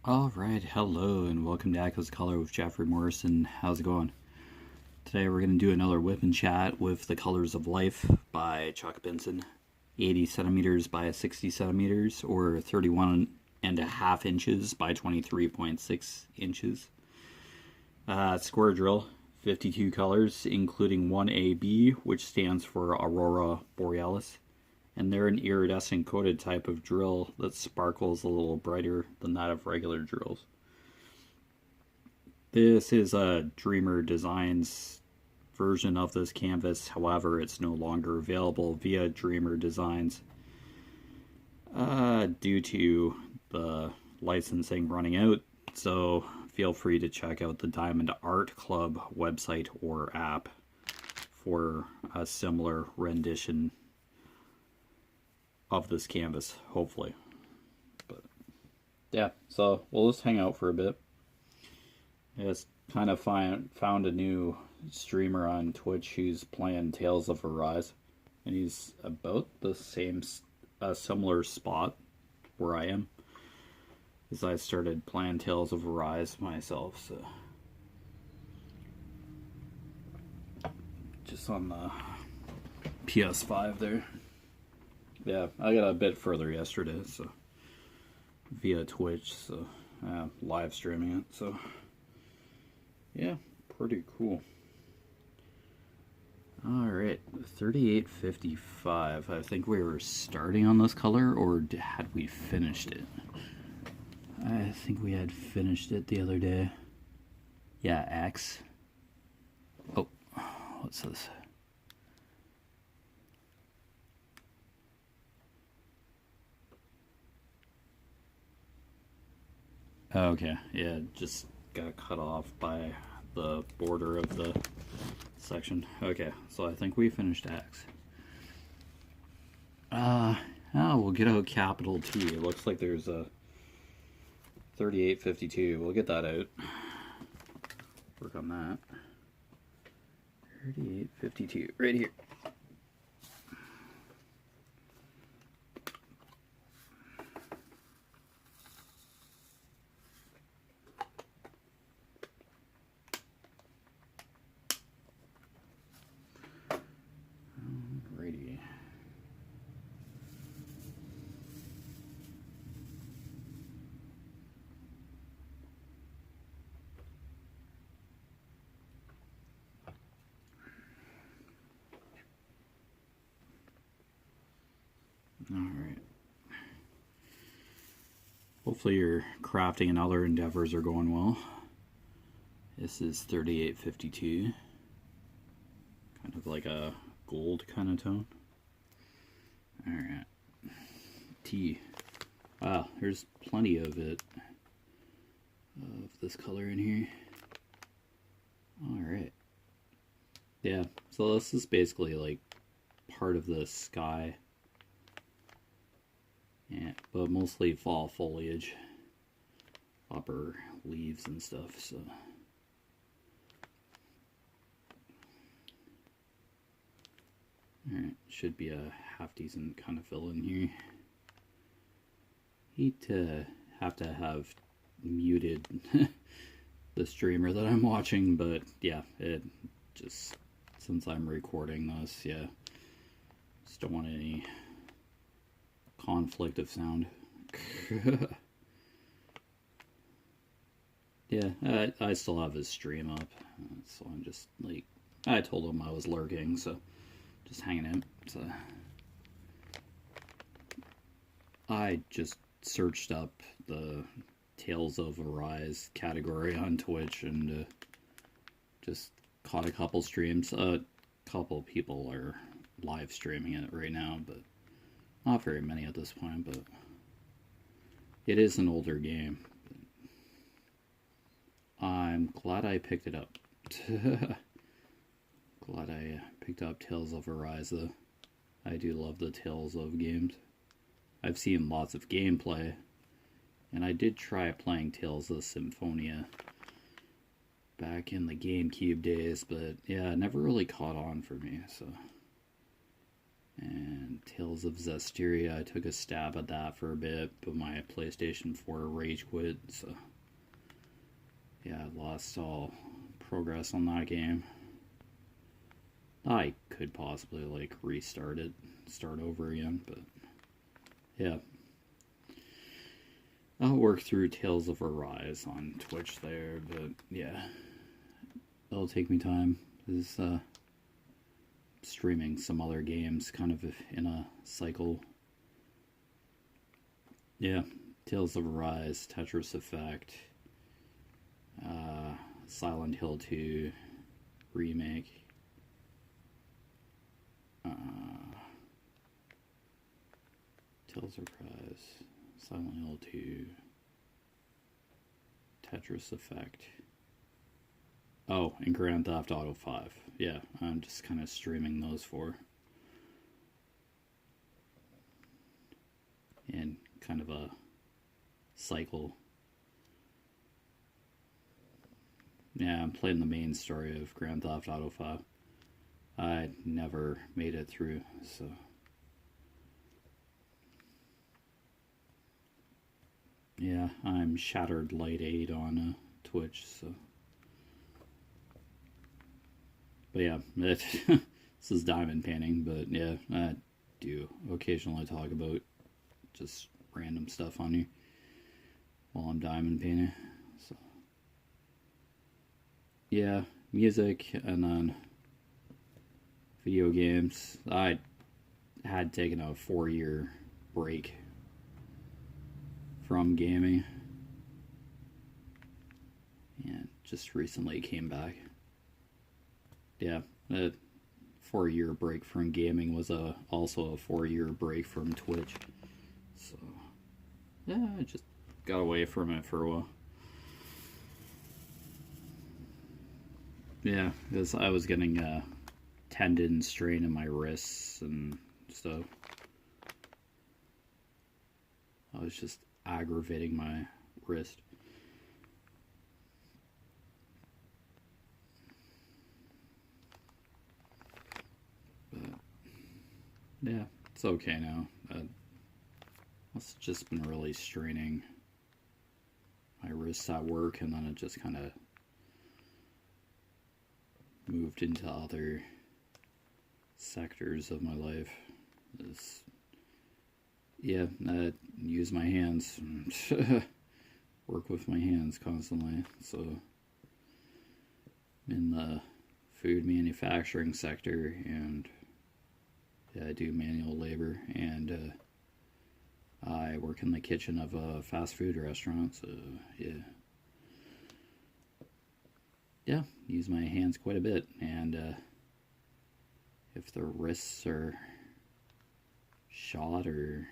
Alright, hello and welcome to Echoes Color with Jeffery Morrison. How's it going? Today we're going to do another whip and chat with The Colors of Life by Chuck Benson. 80 centimeters by 60 centimeters, or 31 and a half inches by 23.6 inches. Square drill, 52 colors, including one AB, which stands for Aurora Borealis. And they're an iridescent coated type of drill that sparkles a little brighter than that of regular drills. This is a Dreamer Designs version of this canvas, however it's no longer available via Dreamer Designs due to the licensing running out, so feel free to check out the Diamond Art Club website or app for a similar rendition of this canvas, hopefully. But yeah, so we'll just hang out for a bit. I just kind of found a new streamer on Twitch who's playing Tales of Arise, and he's about the same, similar spot where I am, as I started playing Tales of Arise myself. So just on the PS5 there. Yeah, I got a bit further yesterday, so via Twitch, so live streaming it, so yeah, pretty cool. Alright, 3855. I think we were starting on this color, or had we finished it? I think we had finished it the other day. Yeah, X. Oh, what's this? Okay, yeah, just got cut off by the border of the section. Okay, so I think we finished X. We'll get out capital T. It looks like there's a 3852. We'll get that out. Work on that. 3852, right here. Alright. Hopefully your crafting and other endeavors are going well. This is 3852. Kind of like a gold kind of tone. Alright. T. Wow, there's plenty of it. Of this color in here. Alright. Yeah, so this is basically like part of the sky. Yeah, but mostly fall foliage, upper leaves and stuff, so. Alright, should be a half decent kind of fill in here. Hate to have muted the streamer that I'm watching, but yeah, it just, since I'm recording this, yeah, just don't want any conflict of sound. Yeah, I still have his stream up, so I'm just like, I told him I was lurking, so just hanging out. So I just searched up the Tales of Arise category on Twitch and just caught a couple streams. A couple people are live streaming it right now, but not very many at this point, but it is an older game. I'm glad I picked it up. Glad I picked up Tales of Arise, though. I do love the Tales of games. I've seen lots of gameplay, and I did try playing Tales of Symphonia back in the GameCube days, but yeah, it never really caught on for me, so. And Tales of Zestiria, I took a stab at that for a bit, but my PlayStation 4 rage quit, so yeah, I lost all progress on that game. I could possibly like restart it, start over again, but yeah. I'll work through Tales of Arise on Twitch there, but yeah, it'll take me time. This streaming some other games kind of in a cycle. Yeah, Tales of Arise, Tetris Effect, Silent Hill 2 remake, Tales of Arise, Silent Hill 2, Tetris Effect. Oh, and Grand Theft Auto 5. Yeah, I'm just kind of streaming those four. And kind of a cycle. Yeah, I'm playing the main story of Grand Theft Auto 5. I never made it through, so... Yeah, I'm Shattered Light 8 on Twitch, so... But yeah, this is diamond painting, but yeah, I do occasionally talk about just random stuff on here while I'm diamond painting, so... Yeah, music, and then video games. I had taken a 4-year break from gaming and just recently came back. Yeah, a 4-year break from gaming was also a 4-year break from Twitch. So yeah, I just got away from it for a while. Yeah, because I was getting a tendon strain in my wrists and stuff. I was just aggravating my wrist. But yeah, it's okay now. It's just been really straining my wrists at work, and then it just kind of moved into other sectors of my life. Yeah, I use my hands, work with my hands constantly, so in the food manufacturing sector, and yeah, I do manual labor, and I work in the kitchen of a fast food restaurant, so yeah, use my hands quite a bit, and if the wrists are shot or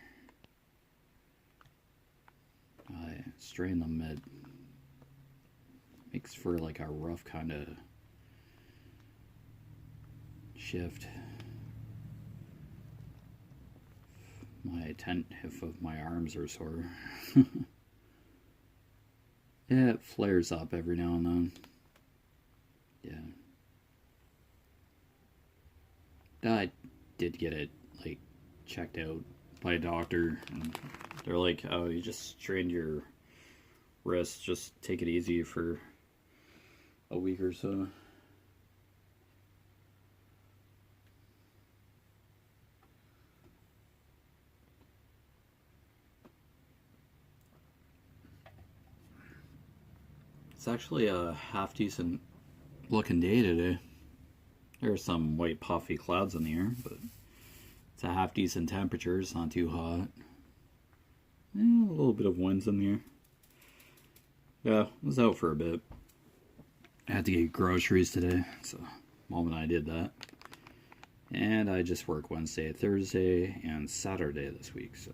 I strain them, it makes for like a rough kind of shift. If my arms are sore. Yeah, it flares up every now and then. Yeah. I did get it like checked out by a doctor, and they're like, oh, you just strained your wrist, just take it easy for a week or so. It's actually a half decent looking day today. There are some white puffy clouds in the air, but it's a half decent temperature. It's not too hot. A little bit of winds in the air. Yeah, I was out for a bit. I had to get groceries today, so Mom and I did that. And I just work Wednesday, Thursday, and Saturday this week, so...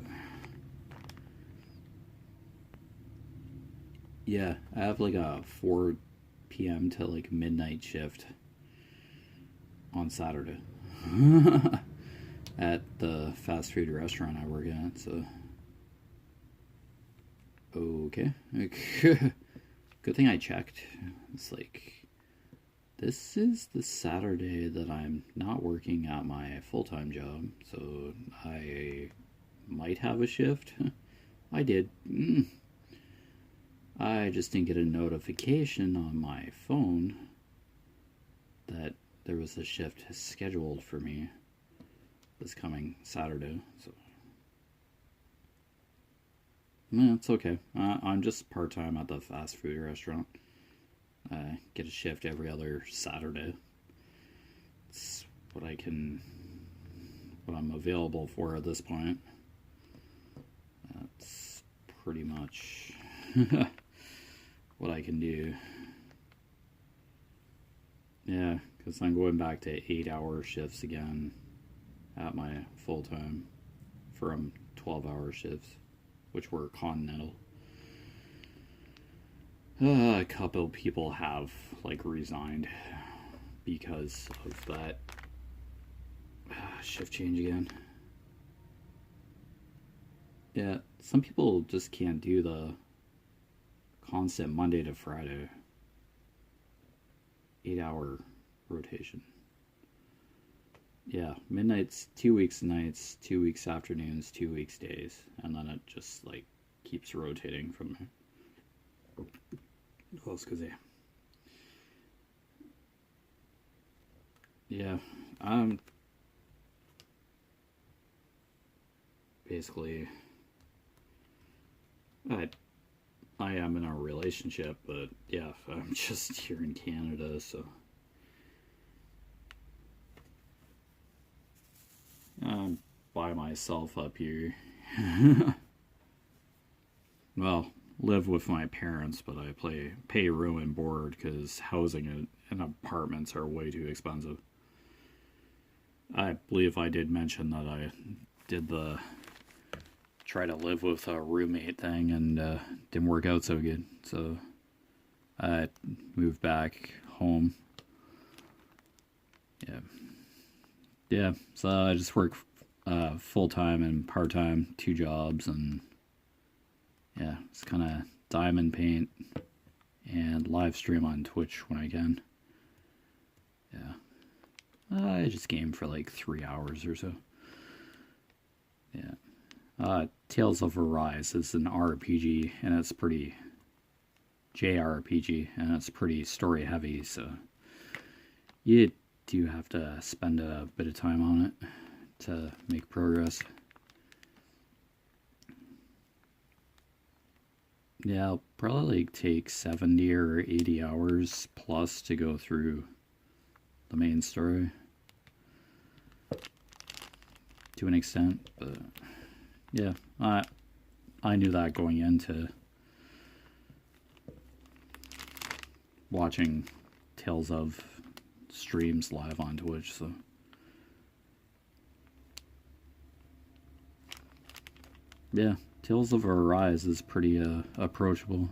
Yeah, I have like a 4 p.m. to like midnight shift on Saturday at the fast food restaurant I work at, so... Okay. Good thing I checked. It's like This is the Saturday that I'm not working at my full-time job, so I might have a shift. I did. I just didn't get a notification on my phone that there was a shift scheduled for me this coming Saturday, so it's okay. I'm just part-time at the fast food restaurant. I get a shift every other Saturday. It's what I'm available for at this point. That's pretty much what I can do. Yeah, because I'm going back to 8-hour shifts again at my full-time from 12-hour shifts, which were continental. A couple people have resigned because of that shift change again. Yeah, some people just can't do the constant Monday to Friday 8-hour rotation. Yeah, midnights, 2 weeks nights, 2 weeks afternoons, 2 weeks days, and then it just keeps rotating from there. Oh, excusez. Yeah, basically, I am in a relationship, but yeah, I'm just here in Canada, so I'm by myself up here. Well, live with my parents, but I pay room and board because housing and apartments are way too expensive. I believe I did mention that I did the try to live with a roommate thing and didn't work out so good. So I moved back home. Yeah. So I just work full-time and part-time, 2 jobs, and yeah, it's kind of diamond paint and live stream on Twitch when I can. Yeah. I just game for 3 hours or so. Yeah. Tales of Arise is an RPG, and it's pretty JRPG, and it's pretty story heavy, so you do have to spend a bit of time on it to make progress. Yeah, it'll probably take 70 or 80 hours plus to go through the main story to an extent, but yeah, I knew that going into watching Tales of streams live on Twitch, so yeah, Tales of Arise is pretty approachable.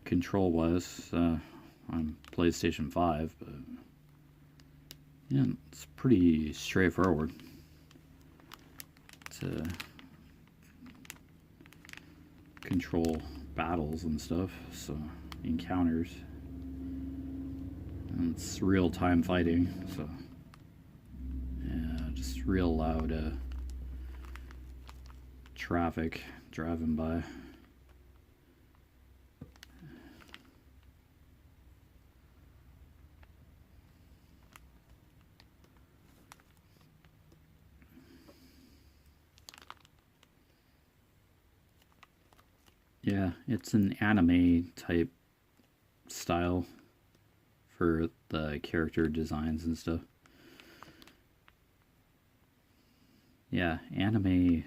Control wise, on PlayStation 5, but yeah, it's pretty straightforward to control battles and stuff, so encounters. And it's real-time fighting, so yeah, just real loud traffic driving by. Yeah, it's an anime type style for the character designs and stuff. Yeah, anime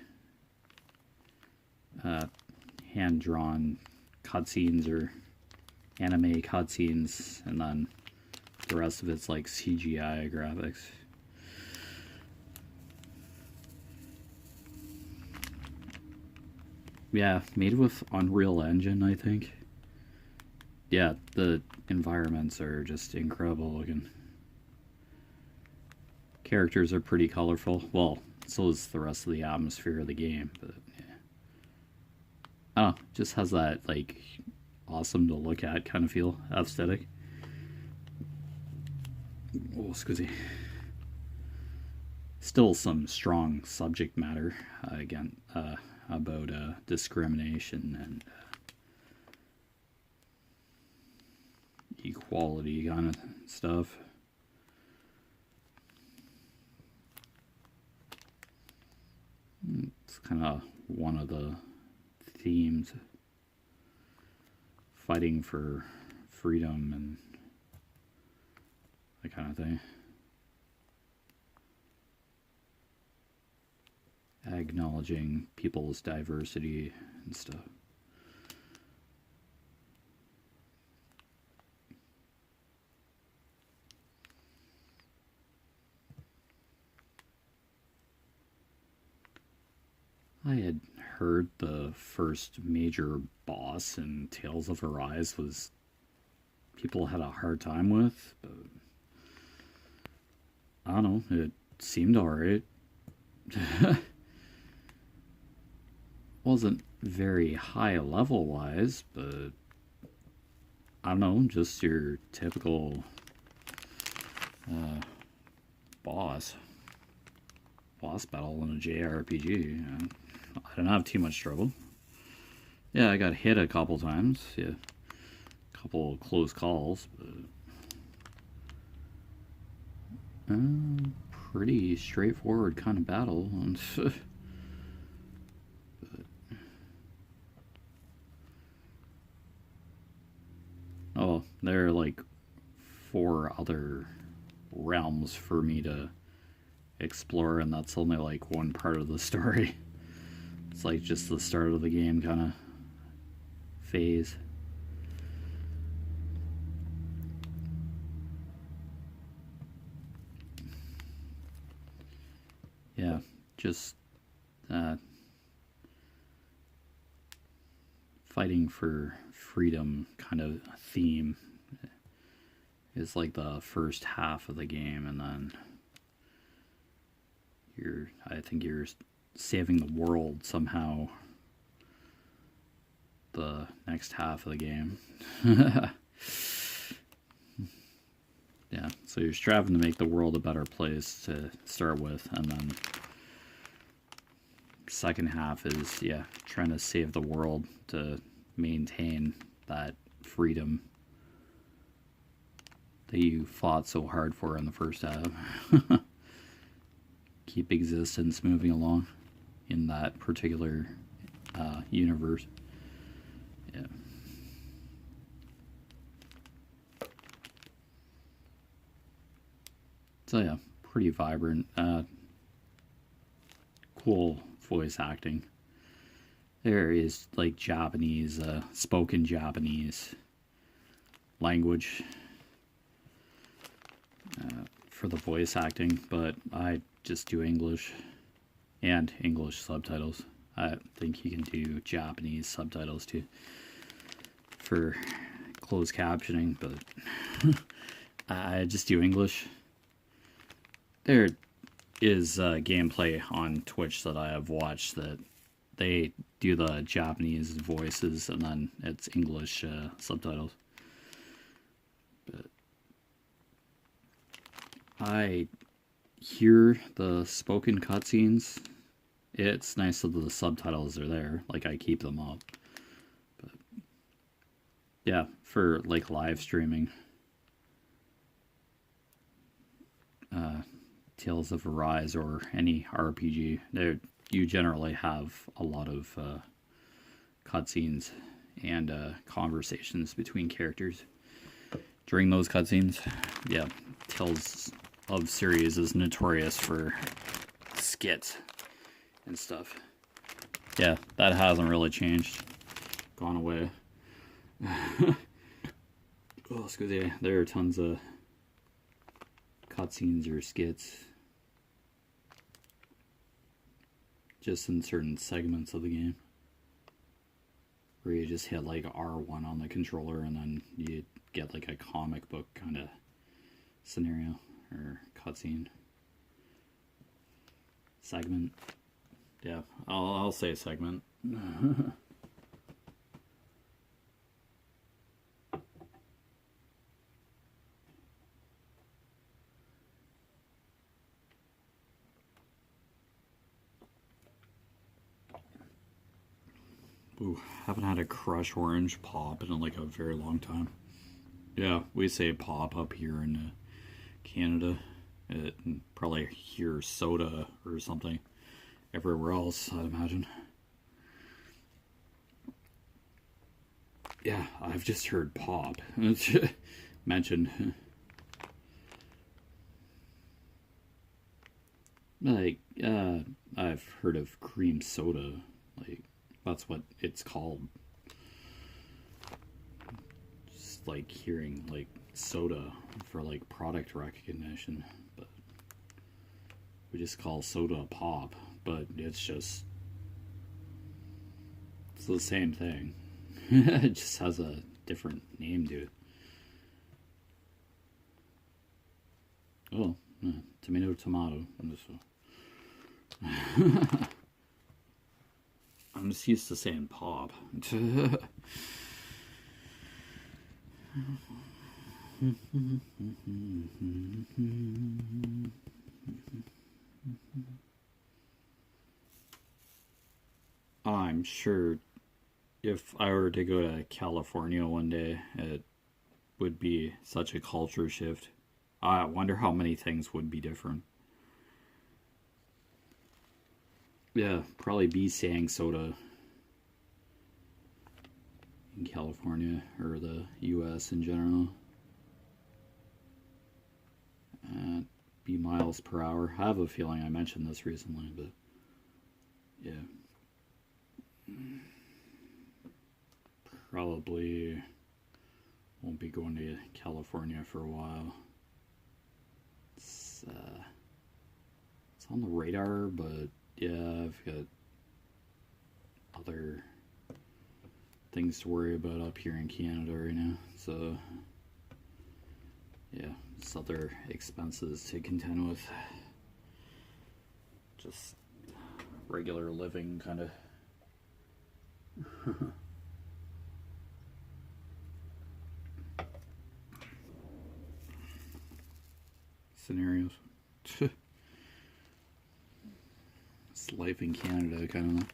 hand-drawn cutscenes or anime cutscenes, and then the rest of it's CGI graphics. Yeah, made with Unreal Engine, I think. Yeah, the environments are just incredible looking. Characters are pretty colorful. Well, so is the rest of the atmosphere of the game, but yeah. I don't know, just has that awesome to look at kind of feel, aesthetic. Oh, excuse me. Still some strong subject matter again about discrimination and equality kind of stuff. It's kind of one of the themes, fighting for freedom and that kind of thing. Acknowledging people's diversity and stuff. I had heard the first major boss in Tales of Arise was people had a hard time with, but I don't know, it seemed alright. Wasn't very high level wise, but I don't know, just your typical boss battle in a JRPG. I didn't have too much trouble. Yeah, I got hit a couple times. Yeah, a couple close calls, but pretty straightforward kind of battle. But oh, there are like 4 other realms for me to explore, and that's only like one part of the story. It's like just the start of the game kind of phase. Yeah, just fighting for freedom kind of theme is like the first half of the game, and then I think you're saving the world somehow the next half of the game. Yeah, so you're striving to make the world a better place to start with, and then second half is, yeah, trying to save the world to maintain that freedom that you fought so hard for in the first half. Keep existence moving along in that particular universe. Yeah. So yeah, pretty vibrant, cool voice acting. There is like Japanese, spoken Japanese language for the voice acting, but I just do English and English subtitles. I think you can do Japanese subtitles too for closed captioning, but I just do English. There is gameplay on Twitch that I have watched that they do the Japanese voices and then it's English subtitles. But I hear the spoken cutscenes. It's nice that the subtitles are there. Like, I keep them up. But yeah, for like live streaming, Tales of Arise or any RPG, you generally have a lot of cutscenes and conversations between characters. During those cutscenes, yeah, Tales of series is notorious for skits and stuff. Yeah, that hasn't really changed. Gone away. Oh, excuse me. There are tons of cutscenes or skits just in certain segments of the game where you just hit like R1 on the controller and then you get like a comic book kind of scenario or cutscene segment. Yeah, I'll say segment. Ooh, haven't had a crush orange pop in like a very long time. Yeah, we say pop up here in Canada. Probably here soda or something everywhere else, I'd imagine. Yeah, I've just heard pop mentioned. Like, I've heard of cream soda. Like, that's what it's called. Just like hearing like soda for like product recognition, but we just call soda pop. But it's the same thing. It just has a different name to it. Oh, tomato, tomato. I'm just used to saying pop. I'm sure if I were to go to California one day, it would be such a culture shift. I wonder how many things would be different. Yeah, probably be saying soda in California or the US in general. Be miles per hour. I have a feeling I mentioned this recently, but yeah. Probably won't be going to California for a while. It's on the radar, but yeah, I've got other things to worry about up here in Canada right now. So yeah, just other expenses to contend with. Just regular living kind of. Scenarios. It's life in Canada, kind of,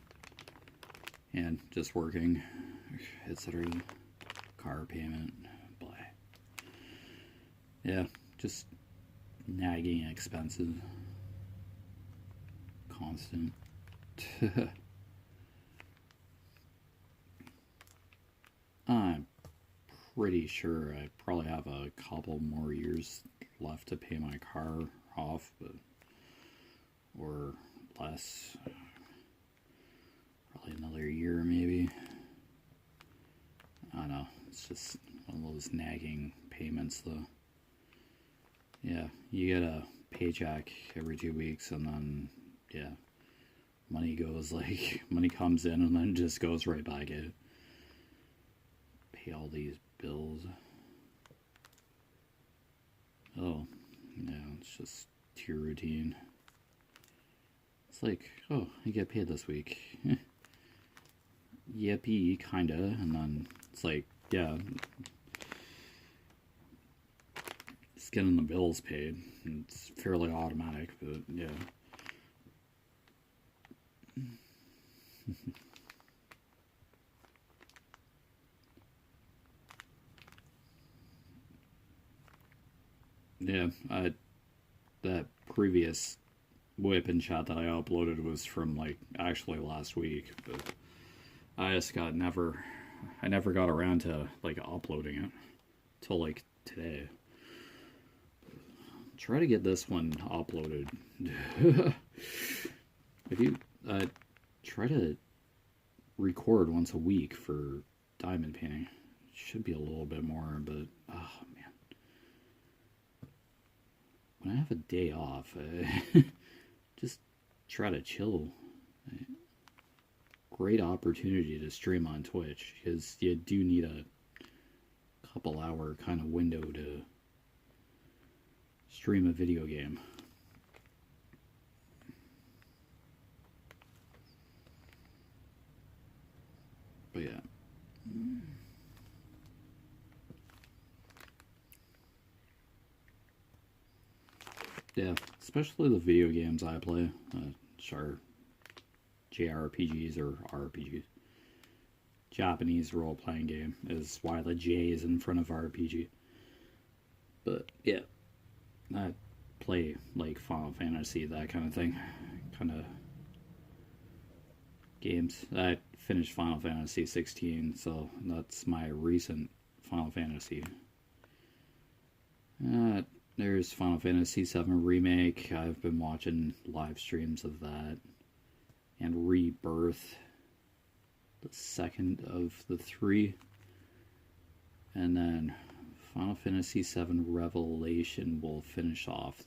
and just working, etc. Car payment, blah. Yeah, just nagging expenses, constant. I'm pretty sure I probably have a couple more years left to pay my car off, but or less, probably another year maybe. I don't know, it's just one of those nagging payments though. Yeah, you get a paycheck every 2 weeks and then yeah, money comes in and then just goes right back out. Pay all these bills. Oh, yeah, it's just tier routine. It's like, oh, I get paid this week. Yippee, kinda. And then it's like, yeah, just getting the bills paid. It's fairly automatic, but yeah. Yeah, that previous WIP and chat that I uploaded was from like actually last week, but I never got around to like uploading it till like today. Try to get this one uploaded. If you try to record once a week for diamond painting, it should be a little bit more, but oh man. When I have a day off, just try to chill. Great opportunity to stream on Twitch because you do need a couple hour kind of window to stream a video game. But yeah. Yeah, especially the video games I play, which are JRPGs or RPGs. Japanese role-playing game, is why the J is in front of RPG. But yeah, I play like Final Fantasy, that kind of thing, kind of games. I finished Final Fantasy 16, so that's my recent Final Fantasy. There's Final Fantasy 7 Remake. I've been watching live streams of that. And Rebirth, the second of the 3. And then Final Fantasy 7 Revelation will finish off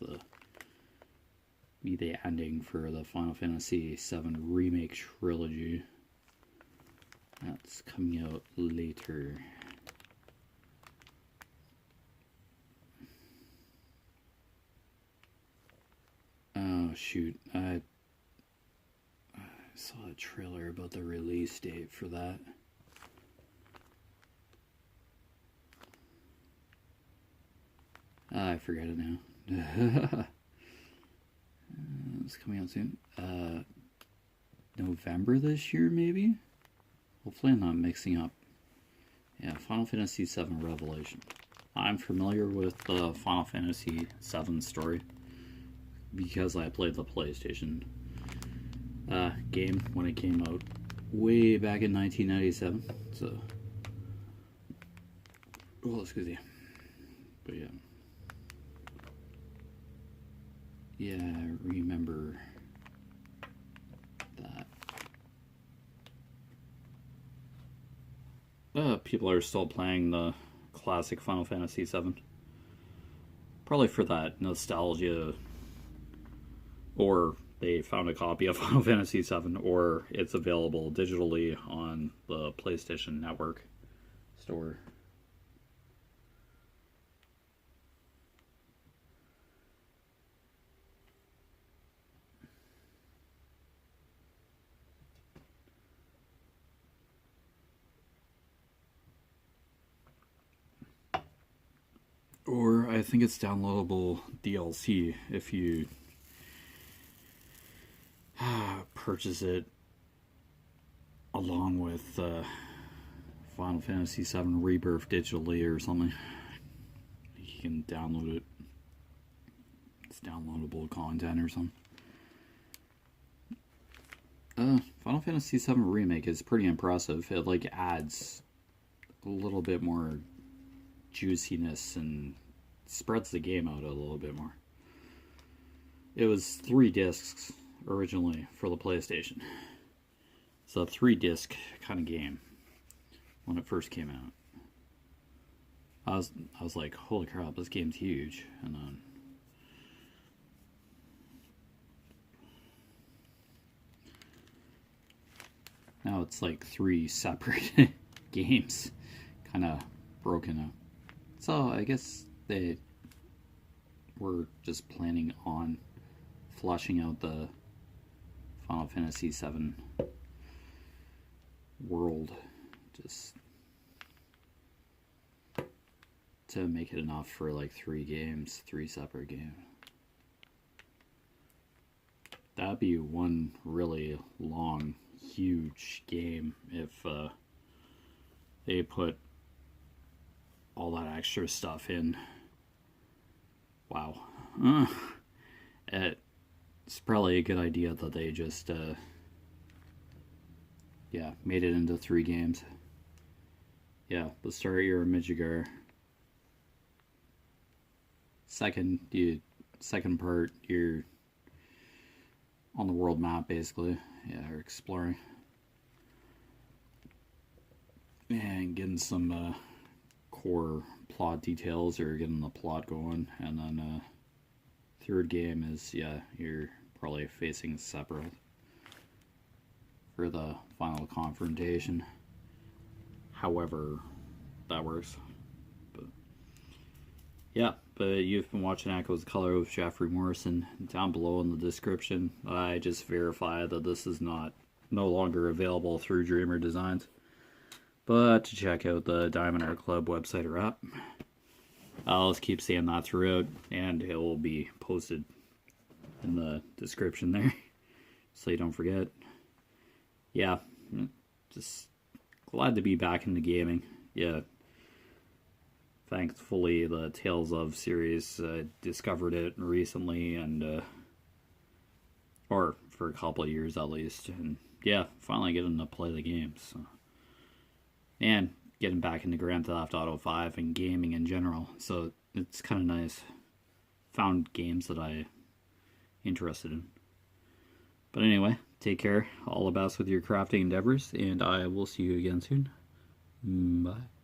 be the ending for the Final Fantasy 7 Remake trilogy. That's coming out later. Oh shoot, I saw a trailer about the release date for that. I forget it now. It's coming out soon. November this year, maybe? Hopefully I'm not mixing up. Yeah, Final Fantasy VII Revelation. I'm familiar with the Final Fantasy VII story because I played the PlayStation game when it came out way back in 1997. So, well, excuse me. But yeah. Yeah, I remember that. People are still playing the classic Final Fantasy VII. Probably for that nostalgia, or they found a copy of Final Fantasy VII, or it's available digitally on the PlayStation Network store. Or I think it's downloadable DLC if you purchase it along with Final Fantasy VII Rebirth digitally or something. You can download it. It's downloadable content or something. Final Fantasy VII Remake is pretty impressive. It like adds a little bit more juiciness and spreads the game out a little bit more. It was 3 discs originally for the PlayStation. It's a 3-disc kind of game when it first came out. I was like, holy crap, this game's huge. And then now it's like 3 separate games kind of broken up. So I guess they were just planning on fleshing out the Final Fantasy VII world just to make it enough for like 3 games, 3 separate games. That'd be one really long, huge game if they put all that extra stuff in. Wow. It's probably a good idea that they just made it into 3 games. Yeah, the start you're a Midgar. Second part you're on the world map basically. Yeah, you're exploring. And getting some core plot details or getting the plot going, and then third game is you're probably facing Sephiroth for the final confrontation, however that works. But you've been watching Echoes of Color with Jeffery Morrison. Down below in the description I just verify that this is no longer available through Dreamer Designs. But to check out the Diamond Art Club website or app, I'll just keep saying that throughout, and it will be posted in the description there, so you don't forget. Yeah, just glad to be back into gaming. Yeah. Thankfully, the Tales of series, discovered it recently, and or for a couple of years at least, and yeah, finally getting to play the games. So. And getting back into Grand Theft Auto 5 and gaming in general, so it's kind of nice. Found games that I interested in. But anyway, take care. All the best with your crafting endeavors, and I will see you again soon. Bye.